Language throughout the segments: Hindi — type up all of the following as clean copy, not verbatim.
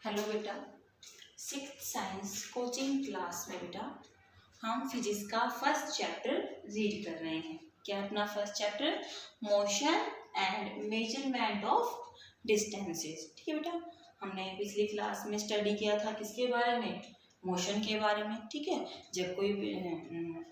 हेलो बेटा, सिक्स साइंस कोचिंग क्लास में बेटा हम फिजिक्स का फर्स्ट चैप्टर रीड कर रहे हैं। क्या अपना first chapter motion and measurement of distances. ठीक है बेटा, हमने पिछली क्लास में स्टडी किया था किसके बारे में, मोशन के बारे में। ठीक है, जब कोई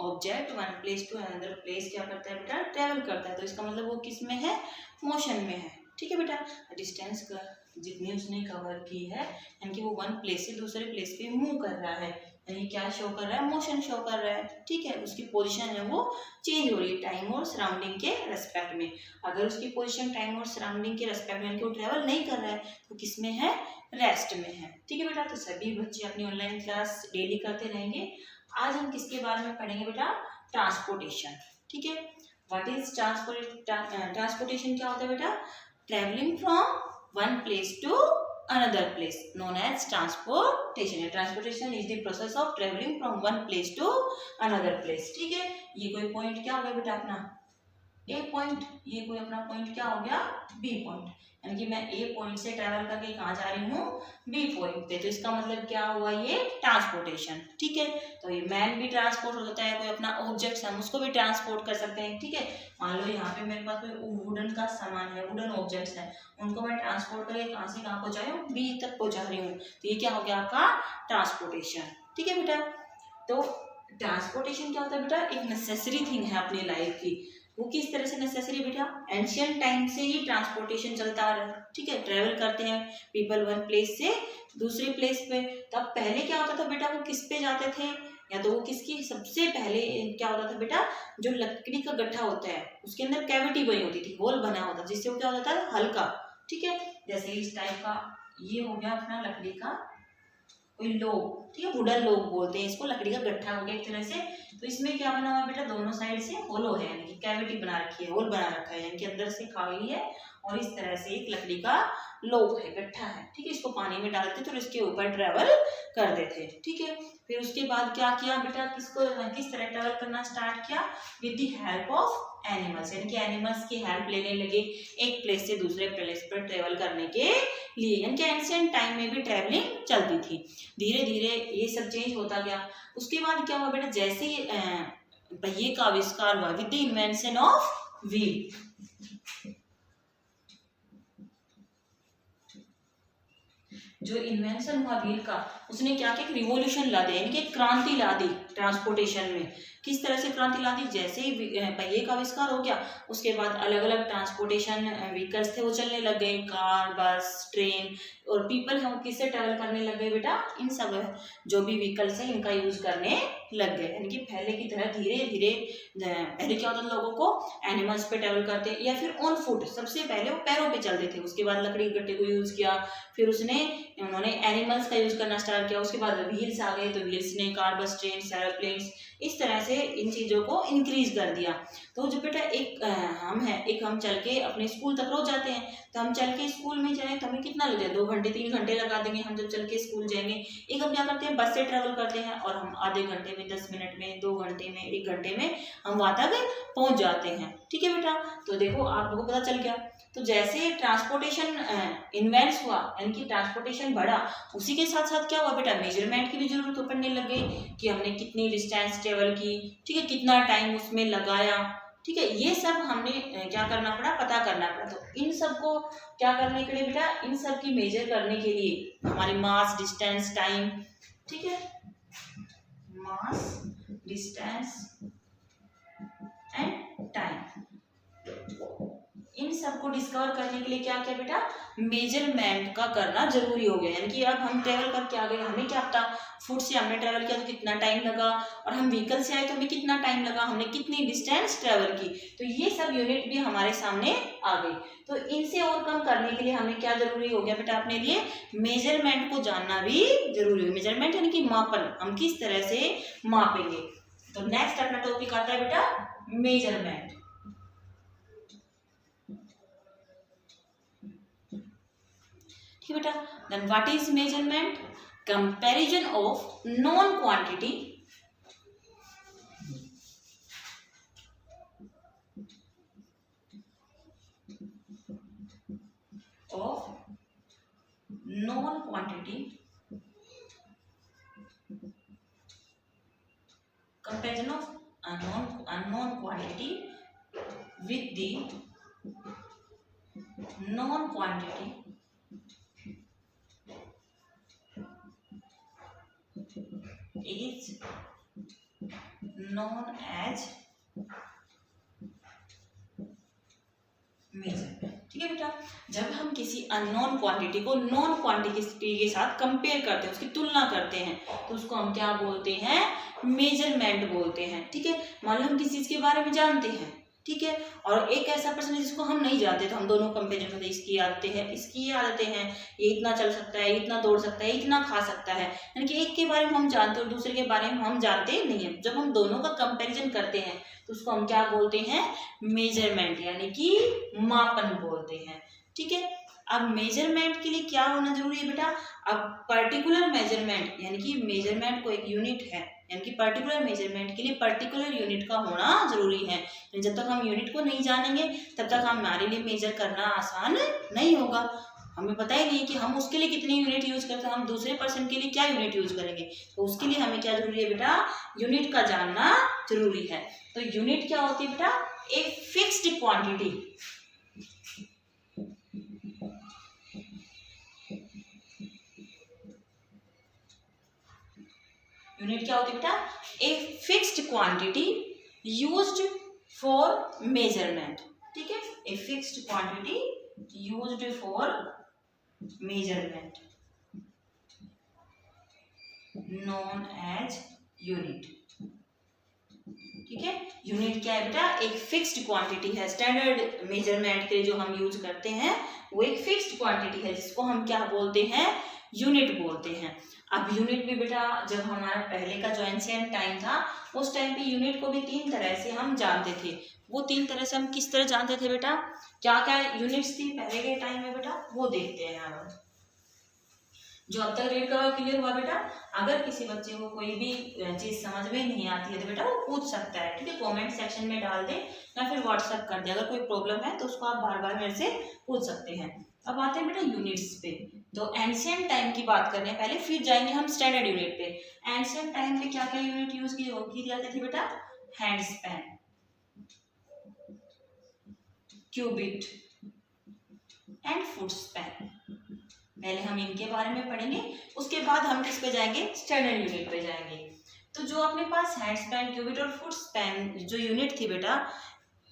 object one place to another place क्या करता है बेटा, ट्रेवल करता है, तो इसका मतलब वो किस में है, मोशन में है। ठीक है बेटा, डिस्टेंस का जितनी उसने कवर की है यानी कि वो वन प्लेस से दूसरे प्लेस पे मूव कर रहा है, यानी क्या शो कर रहा है, मोशन शो कर रहा है। ठीक है, उसकी पोजीशन है वो चेंज हो रही है टाइम और सराउंडिंग के रेस्पेक्ट में। अगर उसकी पोजीशन टाइम और सराउंडिंग के रेस्पेक्ट में यानी कि वो ट्रेवल नहीं कर रहा है तो किस में है, रेस्ट में है। ठीक है बेटा, तो सभी बच्चे अपनी ऑनलाइन क्लास डेली करते रहेंगे। आज हम किसके बारे में पढ़ेंगे बेटा, ट्रांसपोर्टेशन। ठीक है, व्हाट इज ट्रांसपोर्टेशन क्या होता है बेटा, travelling from one place to another place known as transportation. Transportation is the process of traveling from one place to another place. ठीक है, ये कोई पॉइंट क्या हो गया बेटा अपना ए पॉइंट, ये कोई अपना पॉइंट क्या हो गया बी पॉइंट, यानी कि मैं ए पॉइंट से ट्रैवल करके कहाँ जा रही हूँ, बी पॉइंट पे। तो इसका मतलब क्या हुआ, ये ट्रांसपोर्टेशन। ठीक है, तो ये मैन भी ट्रांसपोर्ट हो जाता है, कोई अपना ऑब्जेक्ट हम उसको भी ट्रांसपोर्ट कर सकते हैं। ठीक है, मान लो यहाँ पे मेरे पास कोई वुडन का सामान है, वुडन ऑब्जेक्ट्स है, उनको मैं ट्रांसपोर्ट करके कहाँ से कहाँ पहुँचा रही हूँ, बी तक पहुँचा रही हूँ, तो ये क्या हो गया आपका ट्रांसपोर्टेशन। ठीक है बेटा, तो ट्रांसपोर्टेशन क्या होता है बेटा, एक नेसेसरी थिंग है अपनी लाइफ की। वो किस तरह से नेसेसरी बेटा, एंशियंट टाइम से ही ट्रांसपोर्टेशन चलता आ रहा है। ठीक है, ट्रेवल करते हैं पीपल वन प्लेस से दूसरे प्लेस पे। तो अब पहले क्या होता था बेटा, वो किस पे जाते थे, या तो वो किसकी सबसे पहले क्या होता था बेटा, जो लकड़ी का गट्ठा होता है उसके अंदर कैविटी बनी होती थी, होल बना होता, जिससे वो क्या होता था, हल्का। ठीक है, जैसे इस टाइप का ये हो गया अपना लकड़ी का कोई लोग, ठीक है, वुडन लोग बोलते हैं इसको, लकड़ी का गट्ठा हो गया एक तरह से। तो इसमें क्या बना हुआ है बेटा, दोनों साइड से होलो है, यानी कि कैविटी बना रखी है, होल बना रखा है, यानी कि अंदर से खाली है और इस तरह से एक लकड़ी का लोग है, गट्ठा है। ठीक है, इसको पानी में डालते थे तो इसके ऊपर ट्रेवल करते थे। ठीक है, फिर उसके बाद क्या किया बेटा, किस तरह ट्रेवल करना स्टार्ट किया, with the help of animals, यानी कि एनिमल्स की हेल्प लेने लगे एक प्लेस से दूसरे प्लेस पर ट्रेवल करने के लिए। यानी कि एंशिएंट टाइम में भी ट्रेवलिंग चलती थी। धीरे धीरे ये सब चेंज होता गया। उसके बाद क्या हुआ बेटा, जैसे पहिए का आविष्कार हुआ with the invention of wheel, जो इन्वेंशन हुआ व्हील का, उसने क्या किया, रिवोल्यूशन ला दिया, यानी कि क्रांति ला दी ट्रांसपोर्टेशन में। किस तरह से क्रांति ला दी, जैसे ही पहिए का आविष्कार हो गया उसके बाद अलग अलग ट्रांसपोर्टेशन व्हीकल्स थे वो चलने लग गए, कार, बस, ट्रेन, और पीपल है वो किससे ट्रेवल करने लग गए बेटा, इन सब जो भी व्हीकल्स हैं इनका यूज करने लग गए। यानी कि पहले की तरह धीरे धीरे, पहले क्या होता था, लोगों को एनिमल्स पे ट्रेवल करते या फिर ऑन फुट, सबसे पहले वो पैरों पे चलते थे, उसके बाद लकड़ी के गट्टे को यूज किया, फिर उन्होंने एनिमल्स का यूज करना स्टार्ट किया, उसके बाद व्हील्स आ गए, तो व्हील्स ने कार, बस, ट्रेन, एरोप्लेन्स, इस तरह से इन चीजों को इंक्रीज कर दिया। तो जो बेटा एक हम चल के अपने स्कूल तक रोज जाते हैं, तो हम चल के स्कूल में जाएं तो हमें कितना लग जाए, 2 घंटे 3 घंटे लगा देंगे हम जब चल के स्कूल जाएंगे। एक हम क्या करते हैं, बस से ट्रेवल करते हैं और हम आधे घंटे में, 10 मिनट में, 2 घंटे में, 1 घंटे में हम वहां तक पहुंच जाते हैं। ठीक है बेटा, तो देखो आप लोगों को पता चल गया। तो जैसे ट्रांसपोर्टेशन इन्वेंट्स हुआ यानी कि ट्रांसपोर्टेशन बढ़ा, उसी के साथ साथ क्या हुआ बेटा, मेजरमेंट की भी जरूरत पड़ने लग गई कि हमने कितनी डिस्टेंस ट्रेवल की, ठीक है, कितना टाइम उसमें लगाया। ठीक है, ये सब हमने क्या करना पड़ा, पता करना पड़ा। तो इन सब को क्या करने के लिए बेटा, इन सब की मेजर करने के लिए हमारी मास, डिस्टेंस, टाइम, ठीक है, मास, डिस्टेंस एंड टाइम, इन सबको डिस्कवर करने के लिए क्या किया बेटा, मेजरमेंट का करना जरूरी हो गया। यानी कि अब हम ट्रेवल करके आ गए, हमें क्या पता, फुट से हमने ट्रेवल किया तो कितना टाइम लगा, और हम व्हीकल से आए तो हमें कितना टाइम लगा, हमने कितनी डिस्टेंस ट्रेवल की, तो ये सब यूनिट भी हमारे सामने आ गई। तो इनसे ओवरकम करने के लिए हमें क्या जरूरी हो गया बेटा, अपने लिए मेजरमेंट को जानना भी जरूरी है। मेजरमेंट यानी कि मापन, हम किस तरह से मापेंगे। तो नेक्स्ट अपना टॉपिक आता है बेटा मेजरमेंट। ठीक है बेटा, then what is measurement? Comparison of known quantity of known quantity, comparison of unknown quantity with the known quantity is known as measurement. ठीक है बेटा, जब हम किसी अननोन क्वांटिटी को नोन क्वांटिटी के साथ कंपेयर करते हैं, उसकी तुलना करते हैं, तो उसको हम क्या बोलते हैं? मेजरमेंट बोलते हैं। ठीक है, मान लो हम किसी चीज के बारे में जानते हैं, ठीक है, और एक ऐसा पर्सन है जिसको हम नहीं जानते, तो हम दोनों कंपेरिजन करते हैं, इसकी आदतें हैं, इसकी ये आदतें हैं, ये इतना चल सकता है, इतना दौड़ सकता है, इतना खा सकता है, यानी कि एक के बारे में हम जानते हैं और दूसरे के बारे में हम जानते नहीं है। जब हम दोनों का कंपेरिजन करते हैं तो उसको हम क्या बोलते हैं? मेजरमेंट, यानी कि मापन बोलते हैं। ठीक है, अब मेजरमेंट के लिए क्या होना जरूरी है बेटा? अब पर्टिकुलर मेजरमेंट, यानी कि मेजरमेंट को एक यूनिट है, यानी कि पर्टिकुलर मेजरमेंट के लिए पर्टिकुलर यूनिट का होना जरूरी है। जब तक हम यूनिट को नहीं जानेंगे तब तक हमारे लिए मेजर करना आसान नहीं होगा। हमें पता ही नहीं कि हम उसके लिए कितनी यूनिट यूज करते हैं, हम दूसरे पर्सन के लिए क्या यूनिट यूज करेंगे, तो उसके लिए हमें क्या जरूरी है बेटा? यूनिट का जानना जरूरी है। तो यूनिट क्या होती है बेटा? एक फिक्स्ड क्वांटिटी, यूनिट क्या होती है बेटा? A fixed quantity used for measurement. ठीक है, a fixed quantity used for measurement known as unit. ठीक है, यूनिट क्या है बेटा? एक फिक्स्ड क्वांटिटी है। स्टैंडर्ड मेजरमेंट के लिए जो हम यूज करते हैं वो एक फिक्स्ड क्वांटिटी है, जिसको हम क्या बोलते हैं? यूनिट बोलते हैं। अब यूनिट भी बेटा, जब हमारा पहले का जो एंशिएंट टाइम था, उस टाइम पे यूनिट को भी 3 तरह से हम जानते थे। वो 3 तरह से हम किस तरह जानते थे बेटा? क्या क्या यूनिट्स थी पहले के टाइम में बेटा, वो देखते हैं यहाँ पर। जो अब तक रीड करा क्लियर हुआ बेटा? अगर किसी बच्चे को कोई भी चीज समझ में नहीं आती है तो बेटा वो पूछ सकता है। ठीक है, कमेंट सेक्शन में डाल दे या फिर व्हाट्सएप कर दे। अगर कोई प्रॉब्लम है तो उसको आप बार बार मेरे से पूछ सकते हैं। अब आते हैं बेटा यूनिट्स पे। तो एंशिएंट टाइम की बात करने पहले, फिर जाएंगे हम स्टैंडर्ड यूनिट पे। एंशिएंट टाइम पे क्या क्या यूनिट यूज की जाती थी बेटा? हैंडस्पैन, क्यूबिट एंड फुटस्पैन। पहले हम इनके बारे में पढ़ेंगे, उसके बाद हम किस पे जाएंगे? स्टैंडर्ड यूनिट पे जाएंगे। तो जो अपने पास हैंडस्पैन, क्यूबिट और फुटस्पैन जो यूनिट थी बेटा,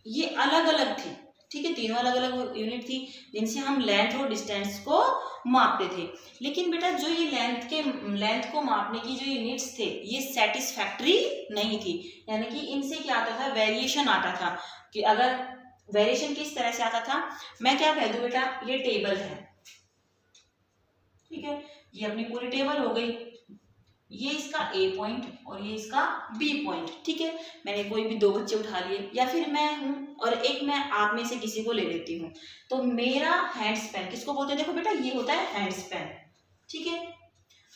ये अलग अलग थी। ठीक है, तीनों अलग अलग यूनिट थी जिनसे हम लेंथ और डिस्टेंस को मापते थे। लेकिन बेटा जो ये लेंथ को मापने की जो यूनिट्स थे, ये सेटिस्फैक्ट्री नहीं थी। यानी कि इनसे क्या आता था? वेरिएशन आता था। कि अगर वेरिएशन किस तरह से आता था, मैं क्या कह दूं बेटा? ये टेबल है, ठीक है, ये अपनी पूरी टेबल हो गई, ये इसका ए पॉइंट और ये इसका बी पॉइंट। ठीक है, मैंने कोई भी 2 बच्चे उठा लिए, या फिर मैं हूं और एक मैं आप में से किसी को ले लेती हूँ, तो मेरा हैंडस्पैन किसको बोलते हैं? देखो बेटा, ये होता है हैंडस्पैन। ठीक है,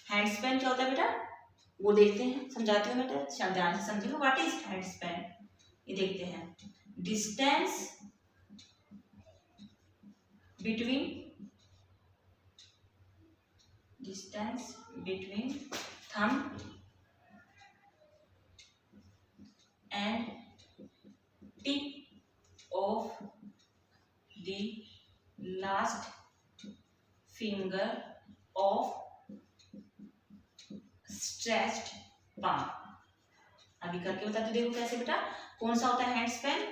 हैंडस्पैन क्या होता है बेटा? वो देखते हैं, समझाती हूँ बेटा, ध्यान से समझिए। What is handspan? ये देखते हैं, distance between thumb and tip of the last finger of stretched palm। अभी करके बताते, देखो कैसे बेटा। कौन सा होता है हैंडस्पैन?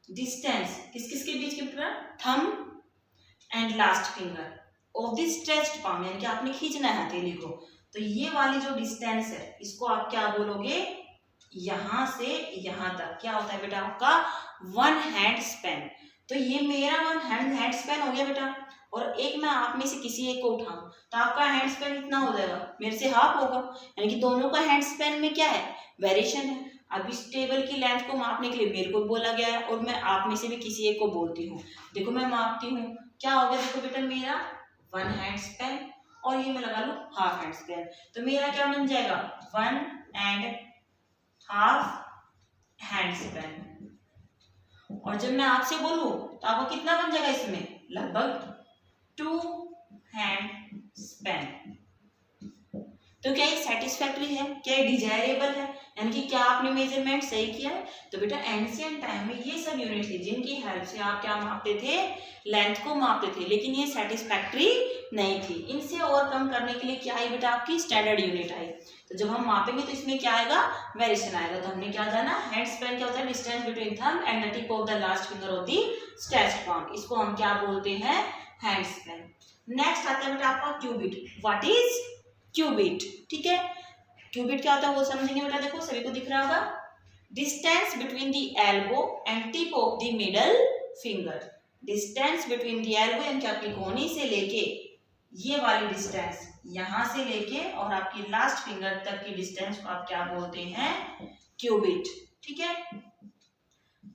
डिस्टेंस किस किस के बीच के बेटा? Thumb and last finger of the stretched palm, यानी कि आपने खींचना है हथेली को। तो ये वाली जो डिस्टेंस है, इसको आप क्या बोलोगे? यहां से यहां तक क्या होता है बेटा? आपका 1 हैंड स्पैन। तो ये मेरा 1 हैंड स्पैन हो गया बेटा। और एक मैं आप में से किसी एक को उठाऊं तो आपका हैंड स्पैन कितना हो जाएगा? मेरे से हाफ होगा। यानी कि दोनों का हैंड स्पैन में क्या है? वेरिएशन है। अब इस टेबल की लेंथ को मापने के लिए मेरे को बोला गया है और मैं आप में से भी किसी एक को बोलती हूँ। देखो मैं मापती हूँ, क्या हो गया? देखो बेटा, मेरा 1 हैंड स्पैन और ये मैं लगा लूं हाफ हैंड स्पैन, तो मेरा क्या बन जाएगा? 1.5 हैंड स्पैन। और जब मैं आपसे बोलूं तो आपको कितना बन जाएगा? इसमें लगभग 2 हैंड स्पैन। स्पैन। तो क्या ये सेटिस्फैक्ट्री है, क्या ये डिजायरेबल है, यानी कि क्या आपने मेजरमेंट सही किया है? तो बेटा एंशिएंट टाइम में ये सब यूनिट थी जिनकी हेल्प से आप क्या मापते थे, लेंथ को मापते थे, लेकिन ये सेटिस्फैक्ट्री नहीं थी। इनसे ओवरकम करने के लिए क्या आई बेटा, आपकी स्टैंडर्ड यूनिट आई। तो जब हम मापेंगे तो इसमें क्या आएगा, वेरिएशन आएगा। तो हमने क्या जाना, हैंड स्पैन क्या होता है, distance between thumb and the tip of the last finger of the stretched palm, इसको हम क्या बोलते हैं, हैंड स्पैन। नेक्स्ट आता है बेटा आपका क्यूबिट। व्हाट इज क्यूबिट, ठीक है। क्यूबिट क्या होता है वो समझेंगे बेटा, देखो सभी को दिख रहा होगा, distance between the elbow and tip of the middle finger. Distance between the elbow यानी कि आपकी कोहनी से लेके ये वाली डिस्टेंस, यहां से लेके और आपकी लास्ट फिंगर तक की डिस्टेंस को आप क्या बोलते हैं, क्यूबिट, ठीक है।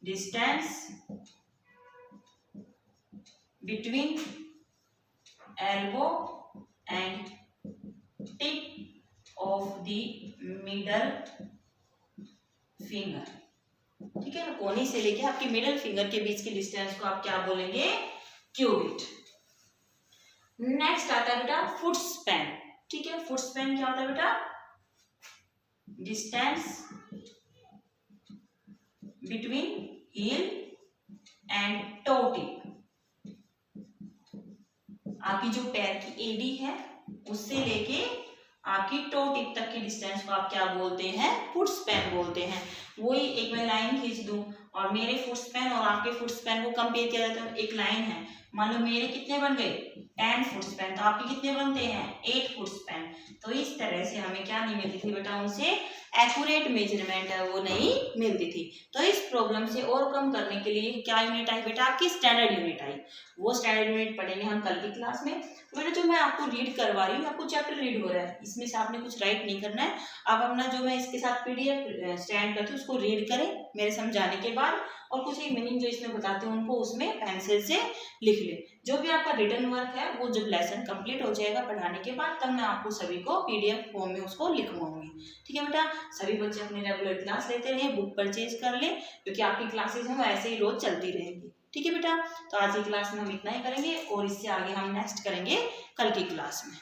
Distance between elbow and tip of the middle finger, ठीक है ना, कोहनी से लेके आपकी मिडल फिंगर के बीच की डिस्टेंस को आप क्या बोलेंगे, क्यूबिट। नेक्स्ट आता है बेटा फुट स्पैन, ठीक है। फुट स्पैन क्या होता है बेटा, distance between heel and toe tip, आपकी जो पैर की एडी है उससे लेके आपकी टो टिप तक की डिस्टेंस को आप क्या बोलते हैं, फुट स्पैन बोलते हैं। वही एक मैं लाइन खींच दूं और मेरे फुट स्पैन और आपके फुट स्पैन को कंपेयर किया जाता है, एक लाइन है, मान लो मेरे कितने बन गए 10 फुट स्पैन, तो आपके कितने बनते हैं 8 फुट स्पैन। तो इस तरह से हमें क्या नहीं मिलती थी बेटा, उनसे एक्यूरेट मेजरमेंट है वो नहीं मिलती थी। तो इस प्रॉब्लम से ओवरकम करने के लिए क्या यूनिट आई बेटा, आपकी स्टैंडर्ड यूनिट आई। वो स्टैंडर्ड यूनिट पढ़ेंगे हम कल की क्लास में। तो बेटा जो मैं आपको रीड करवा रही हूँ, आपको चैप्टर रीड हो रहा है, इसमें से आपने कुछ राइट नहीं करना है। आप अपना जो मैं इसके साथ पीडीएफ स्टैंड करती हूँ उसको रीड करें मेरे समझाने के बाद, और कुछ एक मीनिंग जो इसमें बताते हैं उनको उसमें पेंसिल से लिख ले। जो भी आपका रिटन वर्क है वो जब लेसन कंप्लीट हो जाएगा पढ़ाने के बाद, तब मैं आपको सभी को पीडीएफ फॉर्म में उसको लिखवाऊंगी, ठीक है बेटा। सभी बच्चे अपनी रेगुलर क्लास लेते रहे, बुक परचेज कर ले, क्योंकि आपकी क्लासेज हैं वो ऐसे ही रोज चलती रहेंगी, ठीक है बेटा। तो आज की क्लास में हम इतना ही करेंगे और इससे आगे हम नेक्स्ट करेंगे कल की क्लास में।